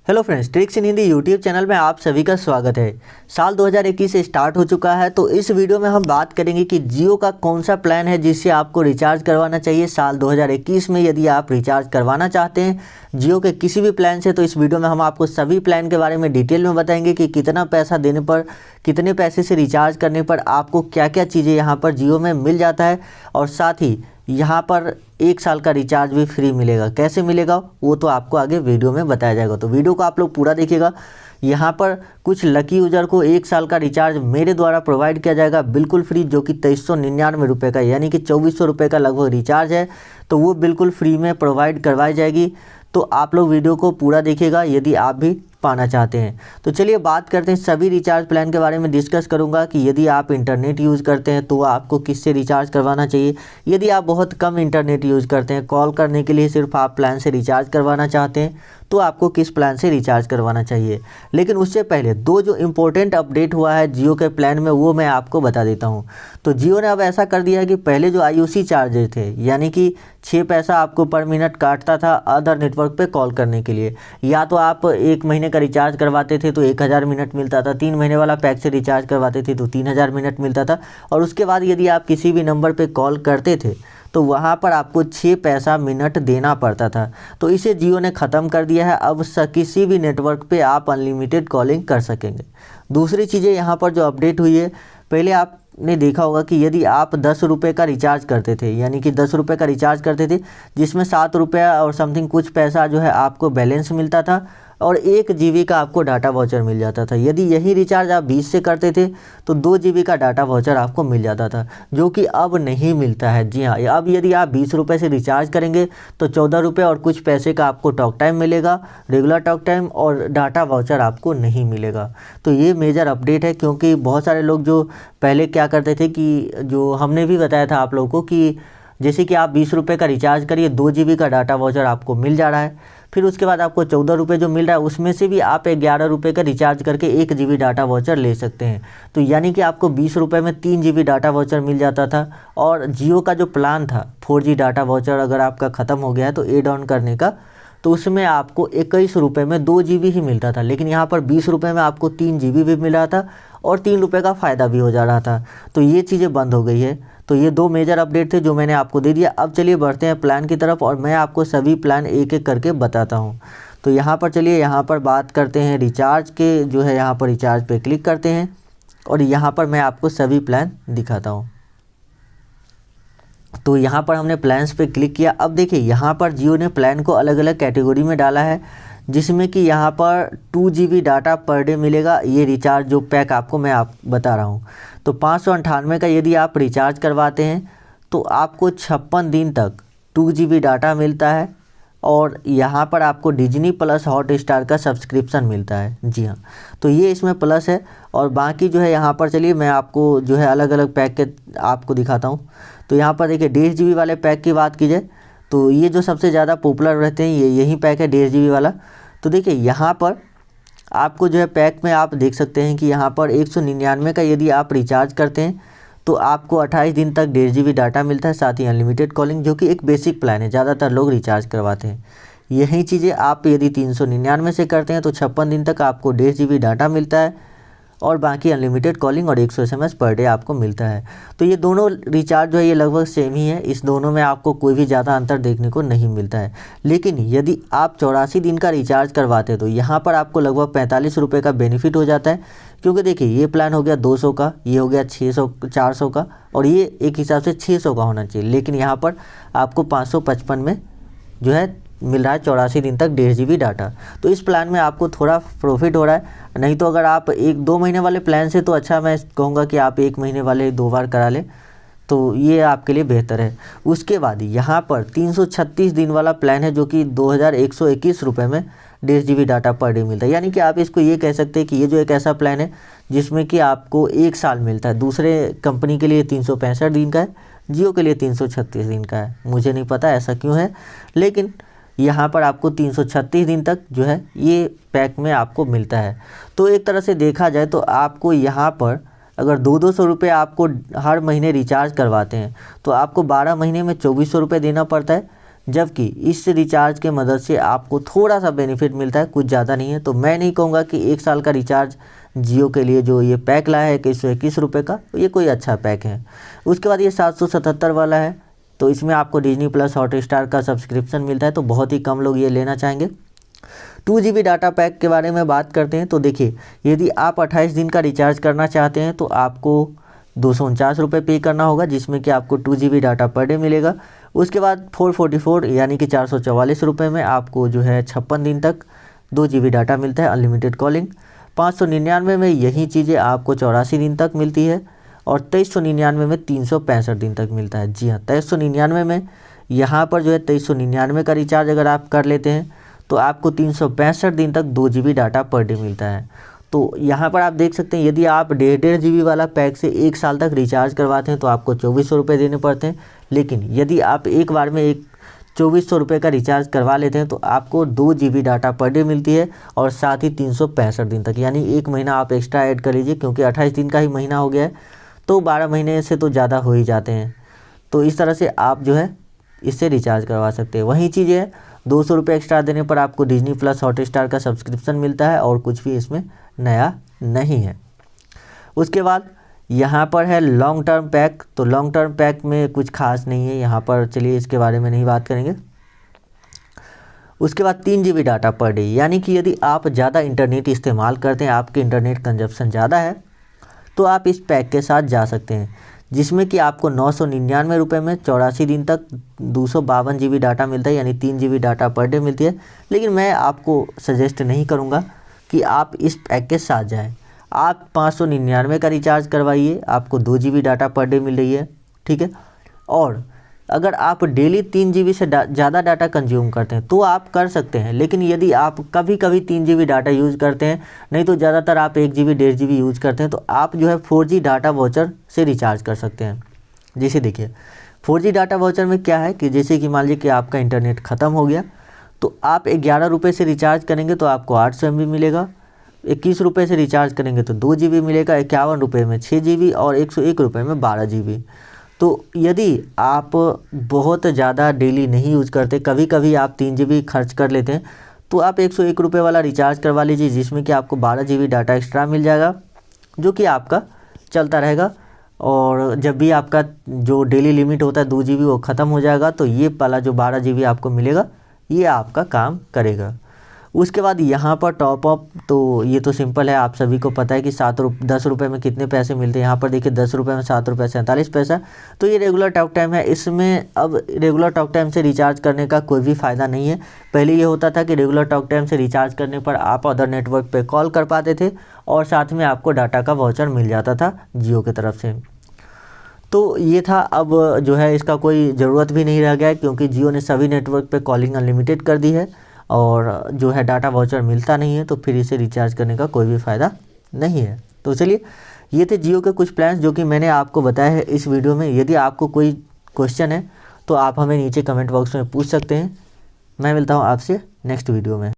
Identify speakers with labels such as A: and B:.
A: Hello friends, tricks इन Hindi YouTube channel में आप सभी का स्वागत है। साल 2021 से स्टार्ट हो चुका है, तो इस वीडियो में हम बात करेंगे कि जियो का कौन सा प्लान है जिससे आपको रिचार्ज करवाना चाहिए साल 2021 में। यदि आप रिचार्ज करवाना चाहते हैं जियो के किसी भी प्लान से, तो इस वीडियो में हम आपको सभी प्लान के बारे में डिटेल में बताएंगे कि कितना पैसा देने पर, कितने पैसे से रिचार्ज करने पर आपको क्या क्या चीज़ें यहाँ पर जियो में मिल जाता है, और साथ ही यहाँ पर 1 साल का रिचार्ज भी फ्री मिलेगा। कैसे मिलेगा वो तो आपको आगे वीडियो में बताया जाएगा, तो वीडियो को आप लोग पूरा देखिएगा। यहाँ पर कुछ लकी यूजर को 1 साल का रिचार्ज मेरे द्वारा प्रोवाइड किया जाएगा बिल्कुल फ्री, जो कि 2399 रुपये का, यानी कि 2400 रुपये का लगभग रिचार्ज है, तो वो बिल्कुल फ्री में प्रोवाइड करवाई जाएगी। तो आप लोग वीडियो को पूरा देखिएगा यदि आप भी पाना चाहते हैं। तो चलिए बात करते हैं सभी रिचार्ज प्लान के बारे में। डिस्कस करूंगा कि यदि आप इंटरनेट यूज़ करते हैं तो आपको किससे रिचार्ज करवाना चाहिए। यदि आप बहुत कम इंटरनेट यूज़ करते हैं, कॉल करने के लिए सिर्फ आप प्लान से रिचार्ज करवाना चाहते हैं, तो आपको किस प्लान से रिचार्ज करवाना चाहिए। लेकिन उससे पहले दो जो इम्पोर्टेंट अपडेट हुआ है जियो के प्लान में, वो मैं आपको बता देता हूँ। तो जियो ने अब ऐसा कर दिया है कि पहले जो IUC चार्जेस थे, यानी कि 6 पैसा आपको पर मिनट काटता था अदर नेटवर्क पे कॉल करने के लिए, या तो आप 1 महीने का रिचार्ज करवाते थे तो 1000 मिनट मिलता था, 3 महीने वाला पैक से रिचार्ज करवाते थे तो 3000 मिनट मिलता था, और उसके बाद यदि आप किसी भी नंबर पे कॉल करते थे तो वहाँ पर आपको 6 पैसा मिनट देना पड़ता था। तो इसे जियो ने ख़त्म कर दिया है। अब किसी भी नेटवर्क पे आप अनलिमिटेड कॉलिंग कर सकेंगे। दूसरी चीज़ें यहाँ पर जो अपडेट हुई है, पहले आपने देखा होगा कि यदि आप 10 रुपये का रिचार्ज करते थे, यानी कि 10 रुपये का रिचार्ज करते थे जिसमें 7 रुपया और समथिंग कुछ पैसा जो है आपको बैलेंस मिलता था, और 1 GB का आपको डाटा वाउचर मिल जाता था। यदि यही रिचार्ज आप 20 से करते थे तो 2 GB का डाटा वाउचर आपको मिल जाता था, जो कि अब नहीं मिलता है। जी हाँ, अब यदि आप 20 रुपये से रिचार्ज करेंगे तो 14 रुपये और कुछ पैसे का आपको टॉक टाइम मिलेगा, रेगुलर टॉक टाइम, और डाटा वाउचर आपको नहीं मिलेगा। तो ये मेजर अपडेट है, क्योंकि बहुत सारे लोग जो पहले क्या करते थे कि जो हमने भी बताया था आप लोगों को कि जैसे कि आप 20 रुपये का रिचार्ज करिए, 2 GB का डाटा वाउचर आपको मिल जा रहा है, फिर उसके बाद आपको 14 रुपये जो मिल रहा है उसमें से भी आप 11 रुपये का रिचार्ज करके 1 GB डाटा वाउचर ले सकते हैं। तो यानी कि आपको 20 रुपये में 3 GB डाटा वाउचर मिल जाता था। और जियो का जो प्लान था 4G डाटा वाउचर, अगर आपका ख़त्म हो गया है तो एड ऑन करने का, तो उसमें आपको 21 रुपये में 2 GB ही मिलता था, लेकिन यहाँ पर 20 रुपये में आपको 3 GB भी मिल रहा था और 3 रुपये का फ़ायदा भी हो जा रहा था। तो ये चीज़ें बंद हो गई है। तो ये 2 मेजर अपडेट थे जो मैंने आपको दे दिया। अब चलिए बढ़ते हैं प्लान की तरफ, और मैं आपको सभी प्लान एक एक करके बताता हूँ। तो यहाँ पर चलिए, यहाँ पर बात करते हैं रिचार्ज के, जो है यहाँ पर रिचार्ज पे क्लिक करते हैं, और यहाँ पर मैं आपको सभी प्लान दिखाता हूँ। तो यहाँ पर हमने प्लान्स पे क्लिक किया। अब देखिए यहाँ पर जियो ने प्लान को अलग अलग कैटेगरी में डाला है, जिसमें कि यहाँ पर 2 GB डाटा पर डे मिलेगा। ये रिचार्ज जो पैक आपको मैं बता रहा हूँ, तो 598 का यदि आप रिचार्ज करवाते हैं तो आपको 56 दिन तक 2 GB डाटा मिलता है, और यहाँ पर आपको डिज्नी प्लस हॉटस्टार का सब्सक्रिप्शन मिलता है। जी हाँ, तो ये इसमें प्लस है। और बाकी जो है यहाँ पर चलिए मैं आपको जो है अलग अलग पैक के आपको दिखाता हूँ। तो यहाँ पर देखिए 1.5 GB वाले पैक की बात की जाए तो ये जो सबसे ज़्यादा पॉपुलर रहते हैं यही पैक है 1.5 GB वाला। तो देखिए यहाँ पर आपको जो है पैक में आप देख सकते हैं कि यहाँ पर 199 का यदि आप रिचार्ज करते हैं तो आपको 28 दिन तक 1.5 GB डाटा मिलता है, साथ ही अनलिमिटेड कॉलिंग, जो कि एक बेसिक प्लान है, ज़्यादातर लोग रिचार्ज करवाते हैं। यही चीज़ें आप यदि 399 से करते हैं तो 56 दिन तक आपको 1.5 GB डाटा मिलता है, और बाकी अनलिमिटेड कॉलिंग और 100 SMS पर डे आपको मिलता है। तो ये दोनों रिचार्ज जो है ये लगभग सेम ही है, इस दोनों में आपको कोई भी ज़्यादा अंतर देखने को नहीं मिलता है। लेकिन यदि आप 84 दिन का रिचार्ज करवाते हैं तो यहाँ पर आपको लगभग 45 रुपये का बेनिफिट हो जाता है, क्योंकि देखिए ये प्लान हो गया 200 का, ये हो गया 400 का, और ये एक हिसाब से 600 का होना चाहिए, लेकिन यहाँ पर आपको 555 में जो है मिल रहा है 84 दिन तक 1.5 GB डाटा। तो इस प्लान में आपको थोड़ा प्रॉफिट हो रहा है। नहीं तो अगर आप 1-2 महीने वाले प्लान से, तो अच्छा मैं कहूँगा कि आप 1 महीने वाले 2 बार करा लें, तो ये आपके लिए बेहतर है। उसके बाद यहाँ पर 336 दिन वाला प्लान है, जो कि 2121 रुपये में 1.5 GB डाटा पर डे मिलता है। यानी कि आप इसको ये कह सकते हैं कि ये जो एक ऐसा प्लान है जिसमें कि आपको 1 साल मिलता है। दूसरे कंपनी के लिए 365 दिन का है, जियो के लिए 336 दिन का है। मुझे नहीं पता ऐसा क्यों है, लेकिन यहाँ पर आपको 336 दिन तक जो है ये पैक में आपको मिलता है। तो एक तरह से देखा जाए तो आपको यहाँ पर अगर 200 रुपये आपको हर महीने रिचार्ज करवाते हैं तो आपको 12 महीने में 2400 रुपये देना पड़ता है, जबकि इस रिचार्ज के मदद से आपको थोड़ा सा बेनिफिट मिलता है, कुछ ज़्यादा नहीं है। तो मैं नहीं कहूँगा कि 1 साल का रिचार्ज जियो के लिए जो ये पैक लाया है 121 रुपये का, ये कोई अच्छा पैक है। उसके बाद ये 777 वाला है, तो इसमें आपको डिज्नी प्लस हॉटस्टार का सब्सक्रिप्शन मिलता है, तो बहुत ही कम लोग ये लेना चाहेंगे। 2 GB डाटा पैक के बारे में बात करते हैं। तो देखिए, यदि आप 28 दिन का रिचार्ज करना चाहते हैं तो आपको 249 रुपये पे करना होगा, जिसमें कि आपको 2 GB डाटा पर डे मिलेगा। उसके बाद 444 यानी कि 444 रुपये में आपको जो है 56 दिन तक 2 GB डाटा मिलता है, अनलिमिटेड कॉलिंग। 599 में यही चीज़ें आपको 84 दिन तक मिलती है, और 2399 में 365 दिन तक मिलता है। जी हाँ, 2399 में यहाँ पर जो है 2399 का रिचार्ज अगर आप कर लेते हैं तो आपको 365 दिन तक 2 GB डाटा पर डे मिलता है। तो यहाँ पर आप देख सकते हैं, यदि आप 1.5 GB वाला पैक से 1 साल तक रिचार्ज करवाते हैं तो आपको 2400 रुपये देने पड़ते हैं। लेकिन यदि आप एक बार में 2400 रुपये का रिचार्ज करवा लेते हैं तो आपको 2 GB डाटा पर डे मिलती है, और साथ ही 365 दिन तक, यानी 1 महीना आप एक्स्ट्रा ऐड कर लीजिए, क्योंकि 28 दिन का ही महीना हो गया है, तो 12 महीने से तो ज़्यादा हो ही जाते हैं। तो इस तरह से आप जो है इससे रिचार्ज करवा सकते हैं। वही चीज़ है, 200 रुपये एक्स्ट्रा देने पर आपको डिज्नी प्लस हॉटस्टार का सब्सक्रिप्शन मिलता है, और कुछ भी इसमें नया नहीं है। उसके बाद यहाँ पर है लॉन्ग टर्म पैक। तो लॉन्ग टर्म पैक में कुछ खास नहीं है यहाँ पर, चलिए इसके बारे में नहीं बात करेंगे। उसके बाद 3 GB डाटा पर डे, यानी कि यदि आप ज़्यादा इंटरनेट इस्तेमाल करते हैं, आपके इंटरनेट कंजप्शन ज़्यादा है, तो आप इस पैक के साथ जा सकते हैं, जिसमें कि आपको 999 रुपये में 84 दिन तक 252 GB डाटा मिलता है, यानी 3 GB डाटा पर डे मिलती है। लेकिन मैं आपको सजेस्ट नहीं करूँगा कि आप इस पैक के साथ जाएं। आप 599 का रिचार्ज करवाइए, आपको 2 GB data per day meal रही है, ठीक है। और अगर आप डेली 3 GB से ज़्यादा डाटा कंज्यूम करते हैं तो आप कर सकते हैं। लेकिन यदि आप कभी कभी 3 GB डाटा यूज़ करते हैं, नहीं तो ज़्यादातर आप 1 GB 1.5 GB यूज़ करते हैं, तो आप जो है 4G डाटा वाउचर से रिचार्ज कर सकते हैं। जैसे देखिए, 4G डाटा वाउचर में क्या है कि जैसे कि मान लीजिए कि आपका इंटरनेट ख़त्म हो गया, तो आप 11 रुपये से रिचार्ज करेंगे तो आपको 800 MB मिलेगा। 21 रुपये से रिचार्ज करेंगे तो 2 GB मिलेगा। 51 रुपये में 6 GB, और 101 रुपये में 12 GB। तो यदि आप बहुत ज़्यादा डेली नहीं यूज़ करते, कभी कभी आप 3 GB खर्च कर लेते हैं, तो आप 101 रुपये वाला रिचार्ज करवा लीजिए, जिसमें कि आपको 12 GB डाटा एक्स्ट्रा मिल जाएगा, जो कि आपका चलता रहेगा। और जब भी आपका जो डेली लिमिट होता है 2 GB वो ख़त्म हो जाएगा, तो ये वाला जो 12 GB आपको मिलेगा, ये आपका काम करेगा। उसके बाद यहाँ पर टॉपअप, तो ये तो सिंपल है, आप सभी को पता है कि 10 रुपये में कितने पैसे मिलते हैं। यहाँ पर देखिए 10 रुपये में 7 रुपये 47 पैसा। तो ये रेगुलर टॉक टाइम है। इसमें अब रेगुलर टॉक टाइम से रिचार्ज करने का कोई भी फ़ायदा नहीं है। पहले ये होता था कि रेगुलर टॉक टाइम से रिचार्ज करने पर आप अदर नेटवर्क पर कॉल कर पाते थे, और साथ में आपको डाटा का वाउचर मिल जाता था जियो की तरफ से। तो ये था। अब जो है इसका कोई ज़रूरत भी नहीं रह गया है, क्योंकि जियो ने सभी नेटवर्क पे कॉलिंग अनलिमिटेड कर दी है, और जो है डाटा वाउचर मिलता नहीं है, तो फिर इसे रिचार्ज करने का कोई भी फ़ायदा नहीं है। तो चलिए, ये थे जियो के कुछ प्लान्स जो कि मैंने आपको बताया है इस वीडियो में। यदि आपको कोई क्वेश्चन है तो आप हमें नीचे कमेंट बॉक्स में पूछ सकते हैं। मैं मिलता हूँ आपसे नेक्स्ट वीडियो में।